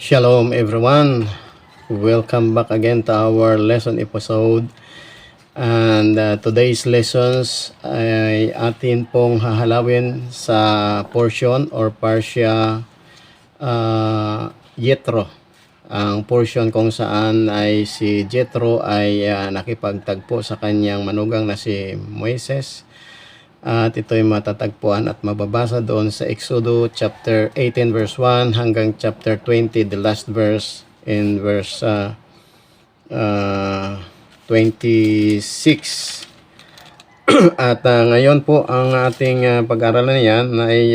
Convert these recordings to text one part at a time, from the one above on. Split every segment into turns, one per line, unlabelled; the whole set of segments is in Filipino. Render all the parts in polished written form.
Shalom everyone. Welcome back again to our lesson episode. And today's lessons ay atin pong hahalawin sa portion or parsya Jethro. Ang portion kung saan ay si Jethro ay nakipagtagpo sa kanyang manugang na si Moises. At ito ay matatagpuan at mababasa doon sa Exodus chapter 18 verse 1 hanggang chapter 20, the last verse in verse 26. At ngayon po ang ating pag-aralan niyan ay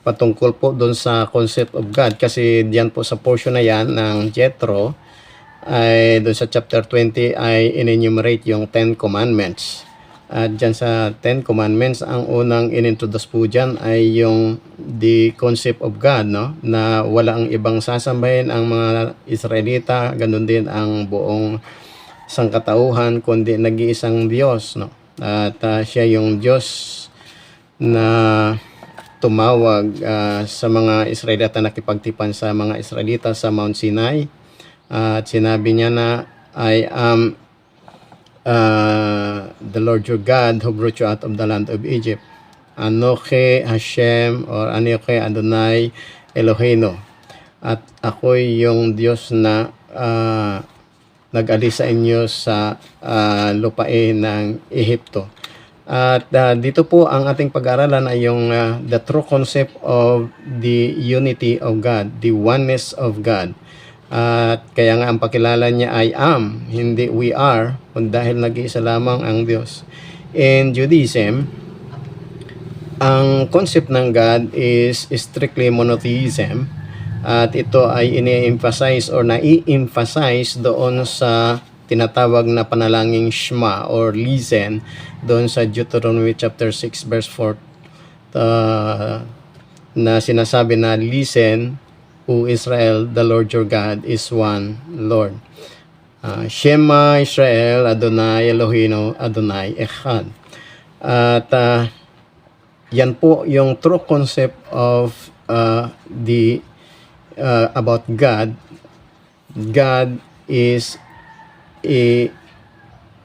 patungkol po doon sa concept of God, kasi diyan po sa portion na yan ng Jethro ay doon sa chapter 20 ay in-enumerate yung 10 commandments. At dyan sa 10 commandments, ang unang inintroduce po dyan ay yung the concept of God, no? Na wala ang ibang sasambahin ang mga Israelita, ganun din ang buong sangkatauhan, kundi nag-iisang Diyos, no? At siya yung Diyos na tumawag sa mga Israelita, nakipagtipan sa mga Israelita sa Mount Sinai. At sinabi niya na, I am the Lord your God who brought you out of the land of Egypt. Anoke Hashem or Anoke Adonai Eloheinu. At ako'y yung Diyos na nag-alis sa inyo sa lupain ng Ehipto. At dito po ang ating pag-aralan ay yung the true concept of the unity of God, the oneness of God. At kaya nga ang pakilala niya ay am, hindi we are, kung dahil nag-iisa lamang ang Diyos. In Judaism, ang concept ng God is strictly monotheism, at ito ay ini-emphasize or nai-emphasize doon sa tinatawag na panalangin Shema or listen doon sa Deuteronomy chapter 6 verse 4 na sinasabi na listen, O Israel, the Lord your God is one Lord. Shema Israel, Adonai Eloheinu, Adonai Echad. At yan po yung true concept of about God. God is a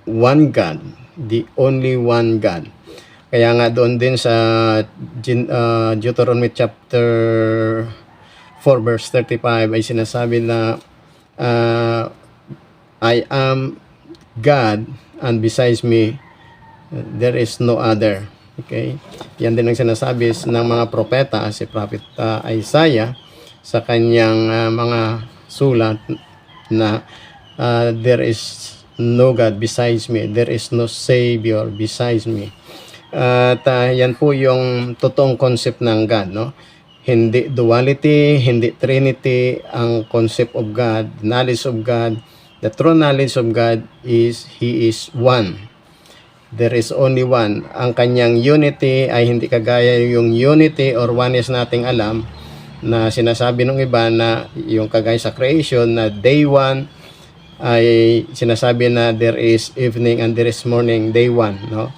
one God, the only one God. Kaya nga doon din sa Deuteronomy chapter 4 verse 35 ay sinasabi na I am God and besides me there is no other. Okay? Yan din ang sinasabi ng mga propeta, si Prophet Isaiah sa kanyang mga sulat na there is no God besides me, there is no Savior besides me. At yan po yung totoong concept ng God, no? Hindi duality, hindi trinity ang concept of God, knowledge of God. The true knowledge of God is He is one. There is only one. Ang kanyang unity ay hindi kagaya yung unity or oneness nating alam na sinasabi ng iba na yung kagaya sa creation na day 1 ay sinasabi na there is evening and there is morning, day 1, no?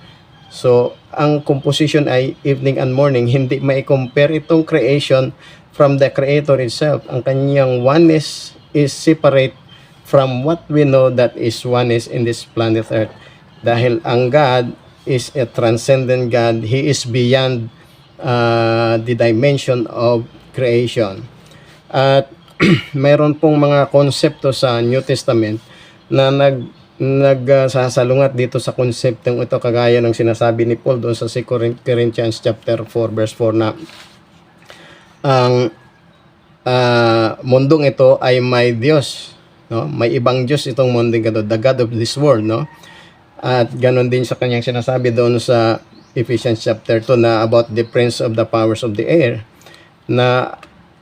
So, ang composition ay evening and morning, hindi mai-compare itong creation from the Creator itself. Ang kanyang oneness is separate from what we know that is oneness in this planet Earth. Dahil ang God is a transcendent God. He is beyond the dimension of creation. At mayroon pong mga konsepto sa New Testament na nagsasalungat dito sa konseptong ito, kagaya ng sinasabi ni Paul doon sa 2 Corinthians chapter 4 verse 4 na ang mundong ito ay may Diyos, no? May ibang Diyos itong mundong ito, the God of this world, no? At ganon din sa kanyang sinasabi doon sa Ephesians chapter 2 na about the prince of the powers of the air, na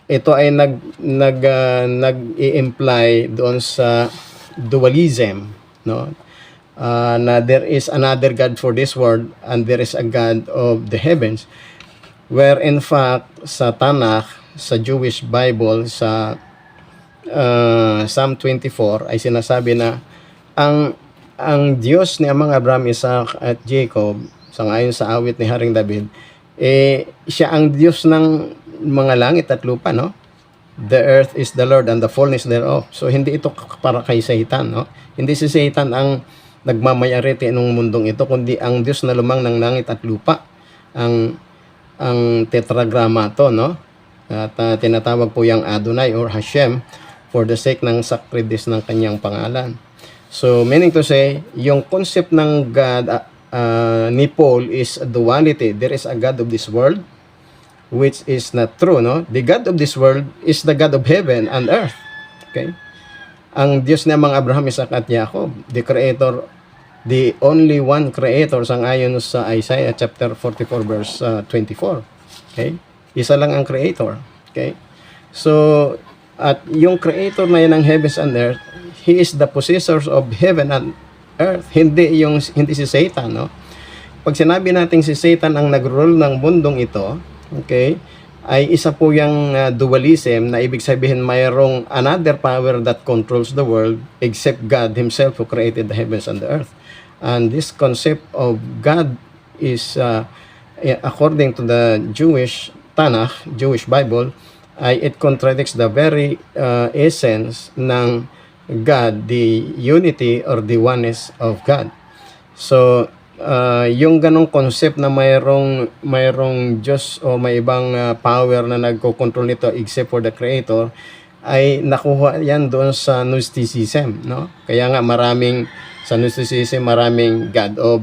ito ay nag-i-imply doon sa dualism, no? Na there is another God for this world and there is a God of the heavens, where in fact sa Tanakh, sa Jewish Bible, sa Psalm 24 ay sinasabi na ang Diyos ni amang Abraham, Isaac at Jacob, sangayon sa awit ni Haring David, siya ang Diyos ng mga langit at lupa, no? The earth is the Lord and the fullness thereof. So hindi ito para kay Satan, no? Hindi si Satan ang nagmamayari ng mundong ito, kundi ang Diyos na lumang ng langit at lupa. Ang tetragrama to, no? At tinatawag po yung Adonai or Hashem for the sake ng sacredness ng kanyang pangalan. So meaning to say, yung concept ng God ni Paul is duality. There is a God of this world, which is not true, no? The God of this world is the God of heaven and earth. Okay? Ang Diyos ng mga Abraham, Isaac at Jacob, the creator, the only one creator sang-ayon sa Isaiah chapter 44 verse 24. Okay? Isa lang ang creator. Okay? So, at yung creator na yan ng heavens and earth, he is the possessor of heaven and earth. Hindi si Satan, no? Pag sinabi natin si Satan ang nag-rule ng mundong ito, okay, ay isa po yung dualism na ibig sabihin mayroong another power that controls the world except God himself who created the heavens and the earth. And this concept of God is according to the Jewish Tanakh, Jewish Bible, it contradicts the very essence ng God, the unity or the oneness of God. So yung ganong concept na mayroong Diyos o may ibang power na nagko-control nito except for the creator, ay nakuha yan doon sa Gnosticism, no? Kaya nga sa Gnosticism maraming God of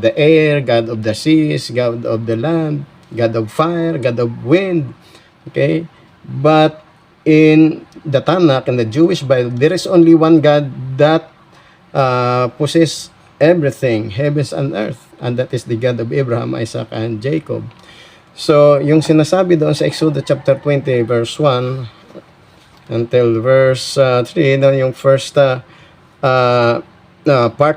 the air, God of the seas, God of the land, God of fire, God of wind. Okay? But in the Tanakh, in the Jewish Bible, there is only one God that possesses everything, heavens and earth, and that is the God of Abraham, Isaac, and Jacob. So, yung sinasabi doon sa Exodus chapter 20, verse 1 until verse 3, yung first part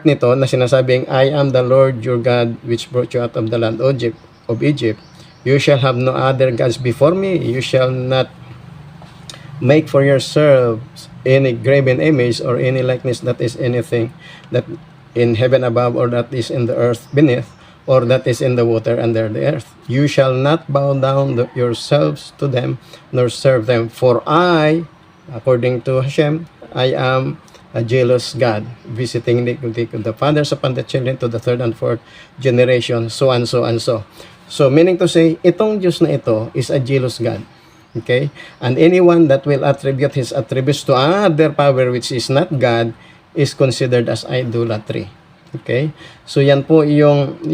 nito na sinasabing, I am the Lord your God which brought you out of the land of Egypt. You shall have no other gods before me. You shall not make for yourselves any graven image or any likeness that is anything that in heaven above or that is in the earth beneath or that is in the water under the earth. You shall not bow down yourselves to them nor serve them. For I, according to Hashem, I am a jealous God, visiting iniquity of the fathers upon the children to the third and fourth generation, so and so and so. So meaning to say, itong Diyos na ito is a jealous God. Okay? And anyone that will attribute his attributes to another power which is not God is considered as idolatry. Okay? So yan po yung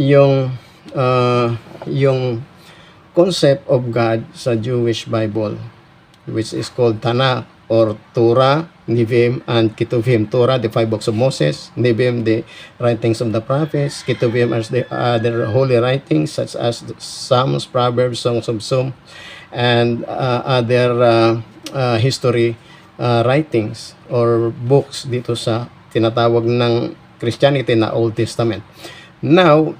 concept of God sa Jewish Bible, which is called Tanakh or Torah, Nevi'im, and Ketuvim. Torah, the 5 books of Moses; Nevi'im, the writings of the prophets; Ketuvim as the other holy writings such as the Psalms, Proverbs, Songs of Psalms, and other history writings or books dito sa tinatawag ng Christianity na Old Testament. Now,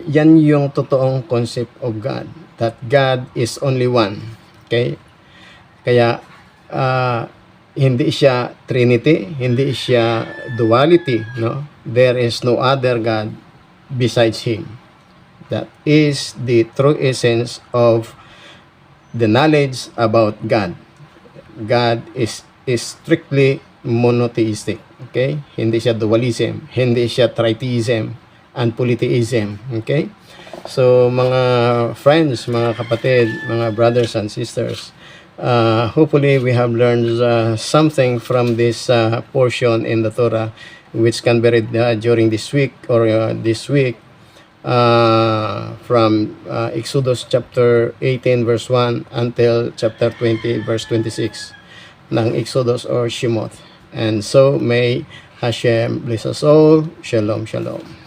yan yung totoong concept of God, that God is only one. Okay? Kaya hindi siya Trinity, hindi siya duality, no? There is no other God besides Him. That is the true essence of the knowledge about God. God is strictly monotheistic. Okay? Hindi siya dualism, hindi siya tritheism and polytheism. Okay? So, mga friends, mga kapatid, mga brothers and sisters, hopefully we have learned something from this portion in the Torah, which can be read during this week or this week, from Exodus chapter 18 verse 1 until chapter 20 verse 26 ng Exodus or Shemoth. And so may Hashem bless us all. Shalom, shalom.